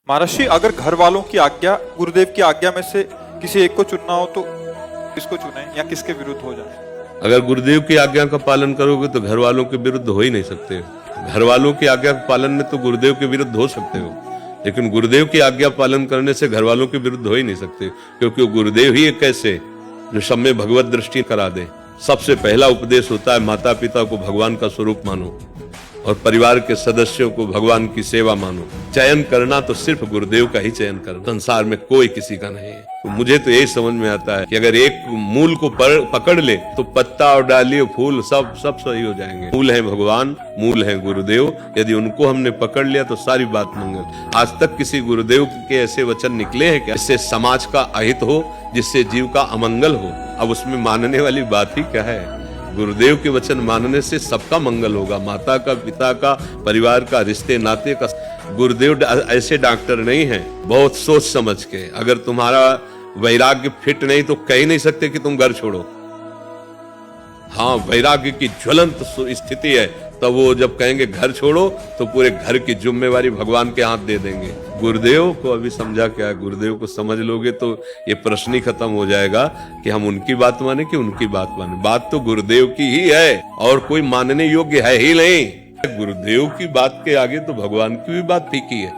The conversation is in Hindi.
महर्षि, अगर घर वालों की आज्ञा गुरुदेव की आज्ञा में से किसी एक को चुनना हो तो किसको चुने या किसके विरुद्ध हो जाए? अगर गुरुदेव की आज्ञा का पालन करोगे तो घर वालों के विरुद्ध हो ही नहीं सकते। घर वालों की आज्ञा के पालन में तो गुरुदेव के विरुद्ध हो सकते हो, लेकिन गुरुदेव की आज्ञा पालन करने से घर वालों के विरुद्ध हो ही नहीं सकते, क्योंकि गुरुदेव ही एक ऐसे जो सब में भगवत दृष्टि करा दे। सबसे पहला उपदेश होता है माता पिता को भगवान का स्वरूप मानो और परिवार के सदस्यों को भगवान की सेवा मानो। चयन करना तो सिर्फ गुरुदेव का ही चयन करना, संसार में कोई किसी का नहीं है। तो मुझे तो यही समझ में आता है कि अगर एक मूल को पकड़ ले तो पत्ता और डाली और फूल सब सही हो जाएंगे। मूल है भगवान, मूल है गुरुदेव। यदि उनको हमने पकड़ लिया तो सारी बात मंगल। आज तक किसी गुरुदेव के ऐसे वचन निकले हैं क्या जिससे समाज का अहित हो, जिससे जीव का अमंगल हो? अब उसमें मानने वाली बात ही क्या है? गुरुदेव के वचन मानने से सबका मंगल होगा, माता का, पिता का, परिवार का, रिश्ते नाते का। गुरुदेव ऐसे डॉक्टर नहीं है बहुत सोच समझ के। अगर तुम्हारा वैराग्य फिट नहीं तो कह ही नहीं सकते कि तुम घर छोड़ो। हाँ, वैराग्य की ज्वलंत स्थिति है तब वो जब कहेंगे घर छोड़ो तो पूरे घर की जिम्मेवारी भगवान के हाथ दे देंगे। गुरुदेव को अभी समझा क्या है? गुरुदेव को समझ लोगे तो ये प्रश्न ही खत्म हो जाएगा कि हम उनकी बात माने कि उनकी बात माने। बात तो गुरुदेव की ही है और कोई मानने योग्य है ही नहीं। गुरुदेव की बात के आगे तो भगवान की भी बात फीकी है।